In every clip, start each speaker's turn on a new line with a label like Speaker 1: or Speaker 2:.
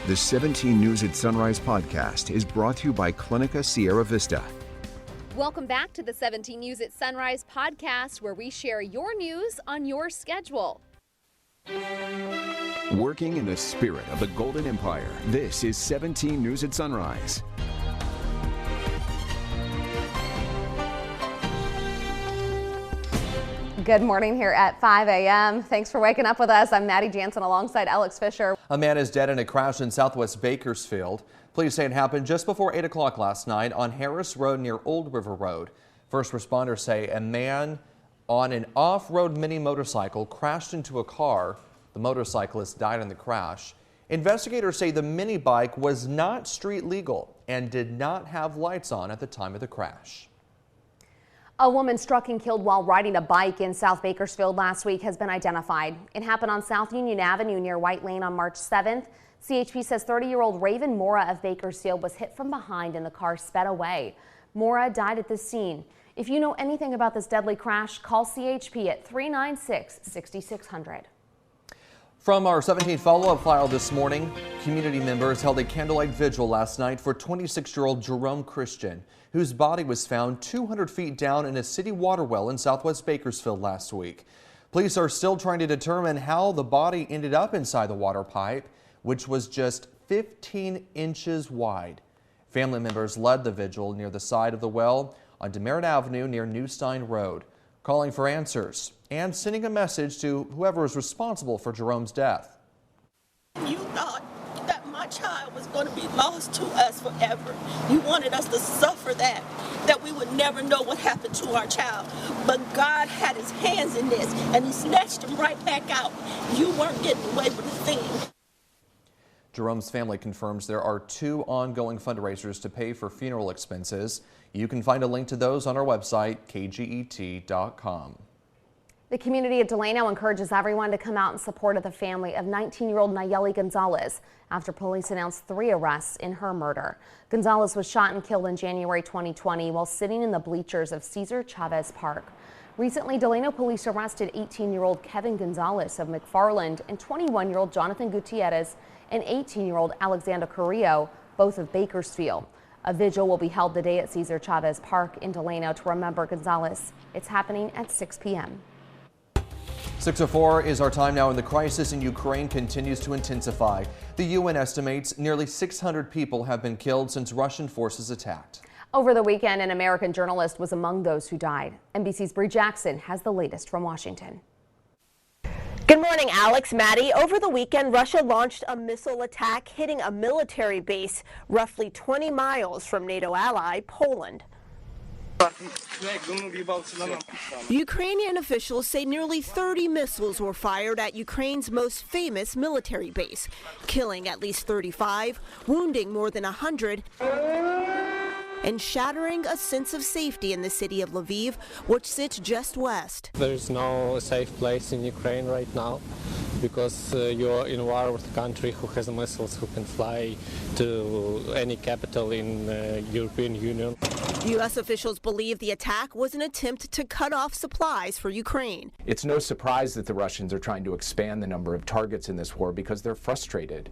Speaker 1: The 17 News at Sunrise podcast is brought to you by Clinica Sierra Vista.
Speaker 2: Welcome back to the 17 News at Sunrise podcast, where we share your news on your schedule.
Speaker 1: Working in the spirit of the Golden Empire, this is 17 News at Sunrise.
Speaker 3: Good morning here at 5 a.m. Thanks for waking up with us. I'm Maddie Jansen alongside Alex Fisher.
Speaker 4: A man is dead in a crash in Southwest Bakersfield. Police say it happened just before 8 o'clock last night on Harris Road near Old River Road. First responders say a man on an off-road mini motorcycle crashed into a car. The motorcyclist died in the crash. Investigators say the mini bike was not street legal and did not have lights on at the time of the crash.
Speaker 3: A woman struck and killed while riding a bike in South Bakersfield last week has been identified. It happened on South Union Avenue near White Lane on March 7th. CHP says 30-year-old Raven Mora of Bakersfield was hit from behind and the car sped away. Mora died at the scene. If you know anything about this deadly crash, call CHP at 396-6600.
Speaker 4: From our 17th follow-up file this morning, community members held a candlelight vigil last night for 26-year-old Jerome Crystian, whose body was found 200 feet down in a city water well in Southwest Bakersfield last week. Police are still trying to determine how the body ended up inside the water pipe, which was just 15 inches wide. Family members led the vigil near the side of the well on Demerit Avenue near New Stein Road, calling for answers and sending a message to whoever is responsible for Jerome's death.
Speaker 5: You thought that my child was going to be lost to us forever. You wanted us to suffer that we would never know what happened to our child. But God had his hands in this, and he snatched him right back out. You weren't getting away with a thing.
Speaker 4: Jerome's family confirms there are 2 ongoing fundraisers to pay for funeral expenses. You can find a link to those on our website, kget.com.
Speaker 3: The community of Delano encourages everyone to come out in support of the family of 19-year-old Nayeli Gonzalez after police announced 3 arrests in her murder. Gonzalez was shot and killed in January 2020 while sitting in the bleachers of Cesar Chavez Park. Recently, Delano police arrested 18-year-old Kevin Gonzalez of McFarland and 21-year-old Jonathan Gutierrez and 18-year-old Alexander Carrillo, both of Bakersfield. A vigil will be held today at Cesar Chavez Park in Delano to remember Gonzalez. It's happening at 6 p.m.
Speaker 4: 6:04 is our time now, and the crisis in Ukraine continues to intensify. The UN estimates nearly 600 people have been killed since Russian forces attacked.
Speaker 3: Over the weekend, an American journalist was among those who died. NBC's Bree Jackson has the latest from Washington.
Speaker 6: Good morning, Alex, Maddie. Over the weekend, Russia launched a missile attack hitting a military base roughly 20 miles from NATO ally Poland. Ukrainian officials say nearly 30 missiles were fired at Ukraine's most famous military base, killing at least 35, wounding more than 100, and shattering a sense of safety in the city of Lviv, which sits just west.
Speaker 7: There's no safe place in Ukraine right now because you're in war with a country who has missiles who can fly to any capital in the European Union.
Speaker 6: U.S. officials believe the attack was an attempt to cut off supplies for Ukraine.
Speaker 8: It's no surprise that the Russians are trying to expand the number of targets in this war because they're frustrated.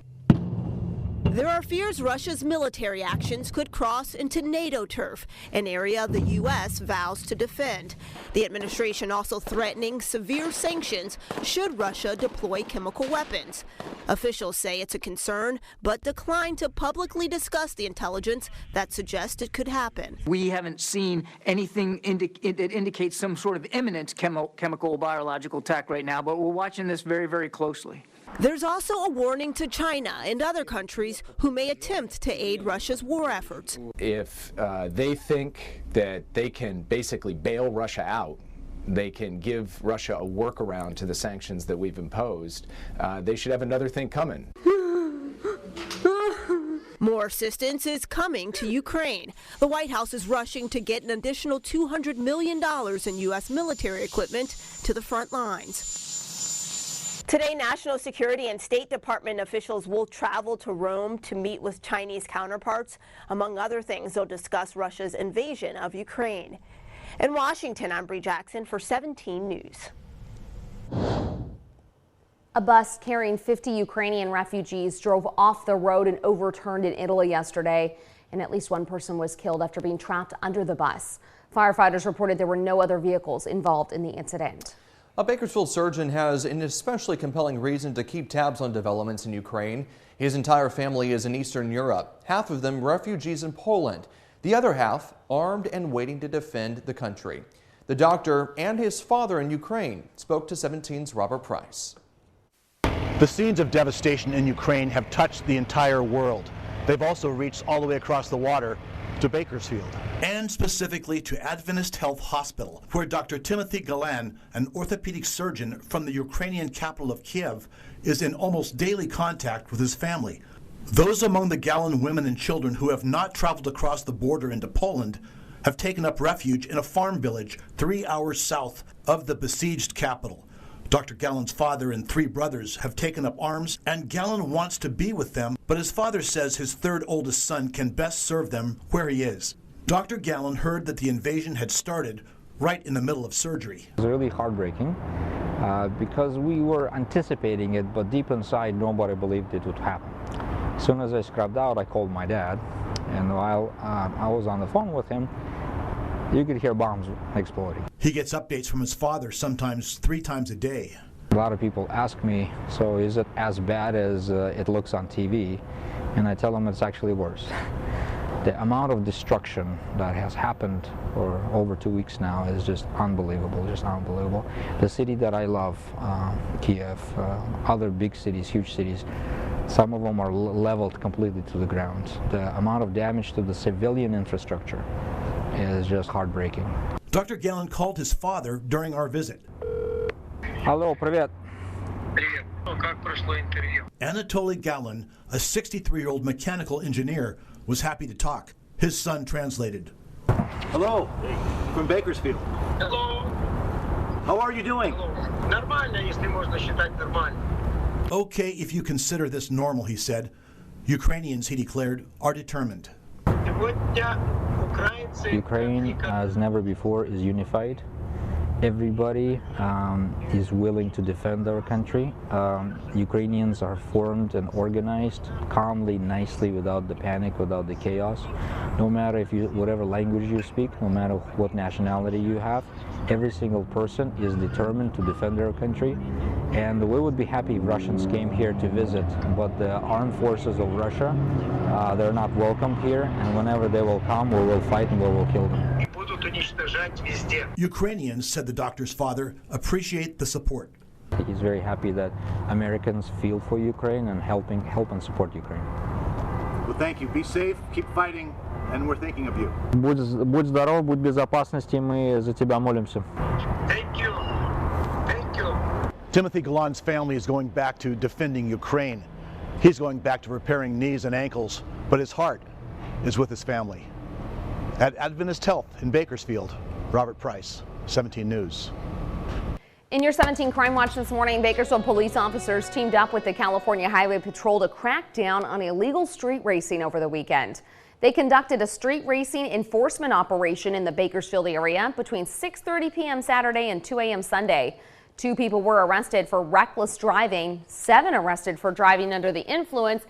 Speaker 6: There are fears Russia's military actions could cross into NATO turf, an area the U.S. vows to defend. The administration also threatening severe sanctions should Russia deploy chemical weapons. Officials say it's a concern, but decline to publicly discuss the intelligence that suggests it could happen.
Speaker 9: We haven't seen anything that indicates some sort of imminent chemical or biological attack right now, but we're watching this very, very closely.
Speaker 6: There's also a warning to China and other countries who may attempt to aid Russia's war efforts.
Speaker 8: If they think that they can basically bail Russia out, they can give Russia a workaround to the sanctions that we've imposed, they should have another thing coming.
Speaker 6: More assistance is coming to Ukraine. The White House is rushing to get an additional $200 million in U.S. military equipment to the front lines. Today, National Security and State Department officials will travel to Rome to meet with Chinese counterparts. Among other things, they'll discuss Russia's invasion of Ukraine. In Washington, I'm Bree Jackson for 17 News.
Speaker 3: A bus carrying 50 Ukrainian refugees drove off the road and overturned in Italy yesterday, and at least one person was killed after being trapped under the bus. Firefighters reported there were no other vehicles involved in the incident.
Speaker 4: A Bakersfield surgeon has an especially compelling reason to keep tabs on developments in Ukraine. His entire family is in Eastern Europe, half of them refugees in Poland, the other half armed and waiting to defend the country. The doctor and his father in Ukraine spoke to 17's Robert Price.
Speaker 10: The scenes of devastation in Ukraine have touched the entire world. They've also reached all the way across the water to Bakersfield.
Speaker 11: And specifically to Adventist Health Hospital, where Dr. Timothy Galan, an orthopedic surgeon from the Ukrainian capital of Kiev, is in almost daily contact with his family. Those among the Galan women and children who have not traveled across the border into Poland have taken up refuge in a farm village 3 hours south of the besieged capital. Dr. Galan's father and 3 brothers have taken up arms, and Galan wants to be with them, but his father says his 3rd oldest son can best serve them where he is. Dr. Galan heard that the invasion had started right in the middle of surgery.
Speaker 12: It was really heartbreaking because we were anticipating it, but deep inside nobody believed it would happen. As soon as I scrubbed out, I called my dad, and while I was on the phone with him, you could hear bombs exploding.
Speaker 11: He gets updates from his father sometimes 3 times a day.
Speaker 12: A lot of people ask me, so is it as bad as it looks on TV? And I tell them it's actually worse. The amount of destruction that has happened for over 2 weeks now is just unbelievable, just unbelievable. The city that I love, Kiev, other big cities, huge cities, some of them are leveled completely to the ground. The amount of damage to the civilian infrastructure is just heartbreaking.
Speaker 11: Dr. Galan called his father during our visit.
Speaker 12: Hello, привет.
Speaker 11: Anatoly Galan, a 63-year-old mechanical engineer, was happy to talk. His son translated.
Speaker 10: Hello, from Bakersfield.
Speaker 13: Hello.
Speaker 10: How are you doing?
Speaker 13: Нормально, если можно считать нормально.
Speaker 11: Okay, if you consider this normal, he said. Ukrainians, he declared, are determined.
Speaker 12: Ukraine, as never before, is unified. Everybody is willing to defend our country. Ukrainians are formed and organized calmly, nicely, without the panic, without the chaos. No matter whatever language you speak, no matter what nationality you have, every single person is determined to defend their country. And we would be happy if Russians came here to visit, but the armed forces of Russia, they're not welcome here, and whenever they will come, we will fight and we will kill them.
Speaker 11: Ukrainians, said the doctor's father, appreciate the support.
Speaker 12: He's very happy that Americans feel for Ukraine and help and support Ukraine.
Speaker 10: Well, thank you. Be safe, keep fighting, and we're thinking of you.
Speaker 12: Будь здоров, будь в безопасности, мы за тебя молимся.
Speaker 13: Thank you. Thank you.
Speaker 10: Timothy Galan's family is going back to defending Ukraine. He's going back to repairing knees and ankles, but his heart is with his family. At Adventist Health in Bakersfield, Robert Price, 17 News.
Speaker 3: In your 17 Crime Watch this morning, Bakersfield police officers teamed up with the California Highway Patrol to crack down on illegal street racing over the weekend. They conducted a street racing enforcement operation in the Bakersfield area between 6:30 p.m. Saturday and 2 a.m. Sunday. 2 people were arrested for reckless driving, 7 arrested for driving under the influence,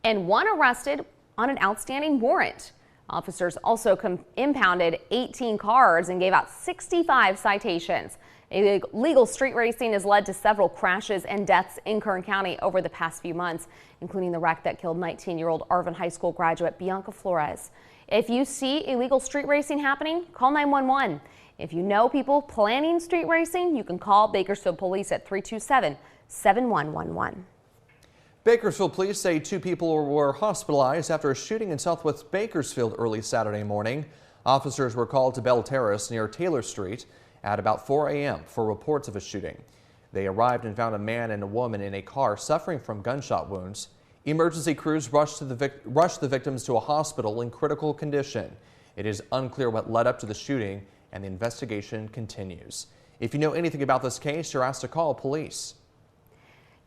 Speaker 3: and 1 arrested on an outstanding warrant. Officers also impounded 18 cars and gave out 65 citations. Illegal street racing has led to several crashes and deaths in Kern County over the past few months, including the wreck that killed 19-year-old Arvin High School graduate Bianca Flores. If you see illegal street racing happening, call 911. If you know people planning street racing, you can call Bakersfield Police at 327-7111.
Speaker 4: Bakersfield police say 2 people were hospitalized after a shooting in Southwest Bakersfield early Saturday morning. Officers were called to Bell Terrace near Taylor Street at about 4 a.m. for reports of a shooting. They arrived and found a man and a woman in a car suffering from gunshot wounds. Emergency crews rushed the victims to a hospital in critical condition. It is unclear what led up to the shooting, and the investigation continues. If you know anything about this case, you're asked to call police.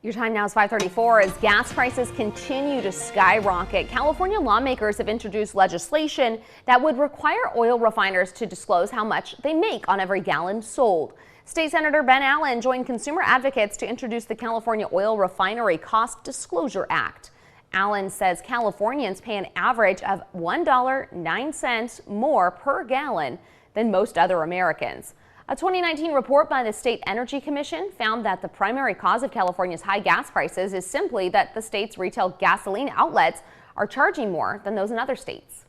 Speaker 3: Your time now is 5:34 as gas prices continue to skyrocket. California lawmakers have introduced legislation that would require oil refiners to disclose how much they make on every gallon sold. State Senator Ben Allen joined consumer advocates to introduce the California Oil Refinery Cost Disclosure Act. Allen says Californians pay an average of $1.09 more per gallon than most other Americans. A 2019 report by the State Energy Commission found that the primary cause of California's high gas prices is simply that the state's retail gasoline outlets are charging more than those in other states.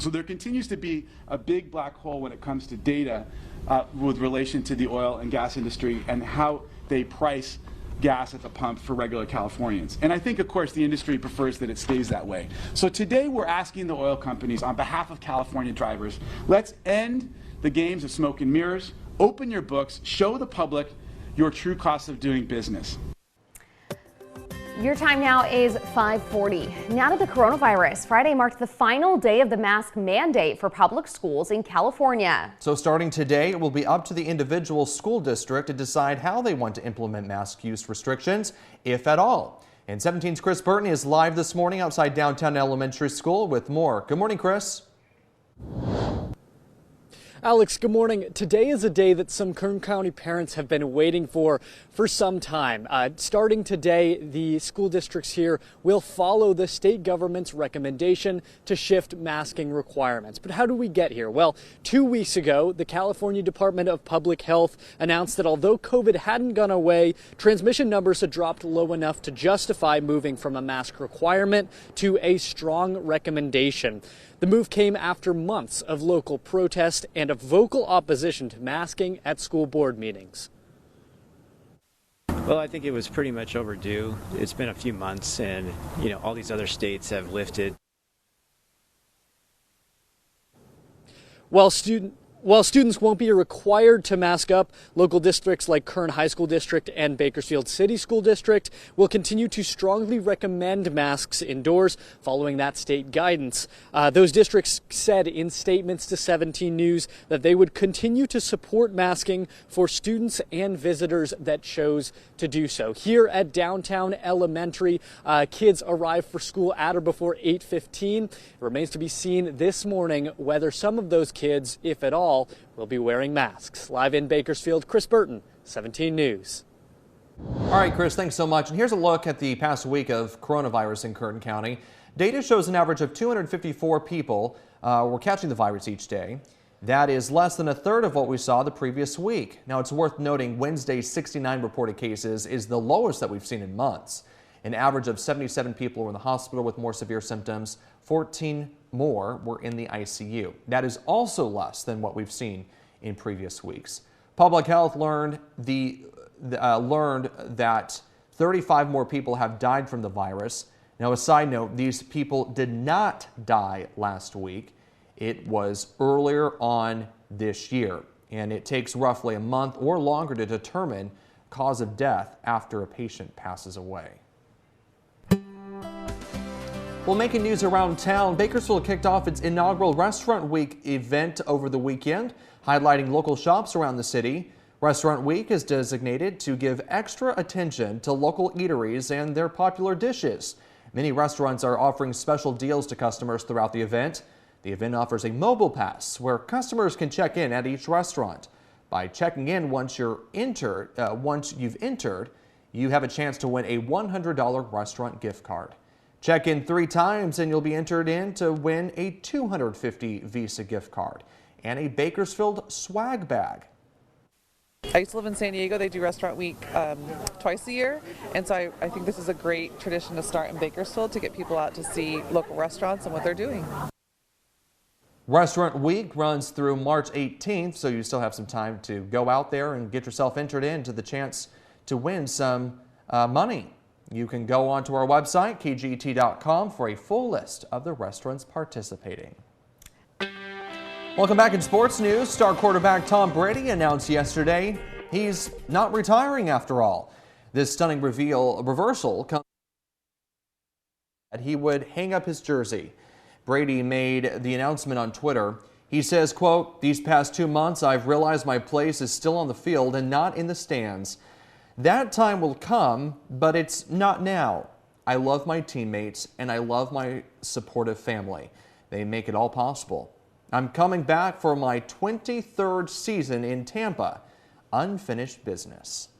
Speaker 14: So there continues to be a big black hole when it comes to data with relation to the oil and gas industry and how they price gas at the pump for regular Californians. And I think, of course, the industry prefers that it stays that way. So today we're asking the oil companies on behalf of California drivers, let's end the games of smoke and mirrors, open your books, show the public your true cost of doing business.
Speaker 3: Your time now is 5:40. Now to the coronavirus. Friday marked the final day of the mask mandate for public schools in California.
Speaker 4: So starting today, it will be up to the individual school district to decide how they want to implement mask use restrictions, if at all. And 17's Chris Burton is live this morning outside Downtown Elementary School with more. Good morning, Chris.
Speaker 15: Alex, good morning. Today is a day that some Kern County parents have been waiting for some time. Starting today, the school districts here will follow the state government's recommendation to shift masking requirements. But how do we get here? Well, 2 weeks ago, the California Department of Public Health announced that although COVID hadn't gone away, transmission numbers had dropped low enough to justify moving from a mask requirement to a strong recommendation. The move came after months of local protest and a vocal opposition to masking at school board meetings.
Speaker 16: Well, I think it was pretty much overdue. It's been a few months and, all these other states have lifted.
Speaker 15: While students won't be required to mask up, local districts like Kern High School District and Bakersfield City School District will continue to strongly recommend masks indoors following that state guidance. Those districts said in statements to 17 News that they would continue to support masking for students and visitors that chose to do so. Here at Downtown Elementary, kids arrive for school at or before 8:15. It remains to be seen this morning whether some of those kids, if at all, will be wearing masks. Live in Bakersfield, Chris Burton, 17 News.
Speaker 4: All right, Chris, thanks so much. And here's a look at the past week of coronavirus in Kern County. Data shows an average of 254 people were catching the virus each day. That is less than a third of what we saw the previous week. Now, it's worth noting Wednesday's 69 reported cases is the lowest that we've seen in months. An average of 77 people were in the hospital with more severe symptoms. 14 more were in the ICU. That is also less than what we've seen in previous weeks. Public Health learned that 35 more people have died from the virus. Now, a side note, these people did not die last week. It was earlier on this year, and it takes roughly a month or longer to determine cause of death after a patient passes away. Well, making news around town, Bakersfield kicked off its inaugural Restaurant Week event over the weekend, highlighting local shops around the city. Restaurant Week is designated to give extra attention to local eateries and their popular dishes. Many restaurants are offering special deals to customers throughout the event. The event offers a mobile pass where customers can check in at each restaurant. By checking in once you've entered, you have a chance to win a $100 restaurant gift card. Check in 3 times and you'll be entered in to win a $250 Visa gift card and a Bakersfield swag bag.
Speaker 17: I used to live in San Diego. They do Restaurant Week twice a year, and so I think this is a great tradition to start in Bakersfield to get people out to see local restaurants and what they're doing.
Speaker 4: Restaurant Week runs through March 18th, so you still have some time to go out there and get yourself entered into the chance to win some money. You can go onto our website, kget.com, for a full list of the restaurants participating. Welcome back in sports news. Star quarterback Tom Brady announced yesterday he's not retiring after all. This stunning reversal comes that he would hang up his jersey. Brady made the announcement on Twitter. He says, quote, "These past 2 months, I've realized my place is still on the field and not in the stands. That time will come, but it's not now. I love my teammates and I love my supportive family. They make it all possible. I'm coming back for my 23rd season in Tampa. Unfinished business.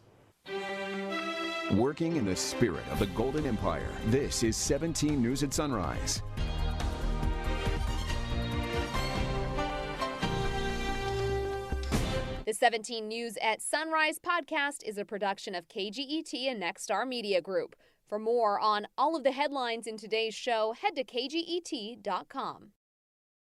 Speaker 1: Working in the spirit of the Golden Empire, this is 17 News at Sunrise.
Speaker 2: The 17 News at Sunrise podcast is a production of KGET and Nexstar Media Group. For more on all of the headlines in today's show, head to kget.com.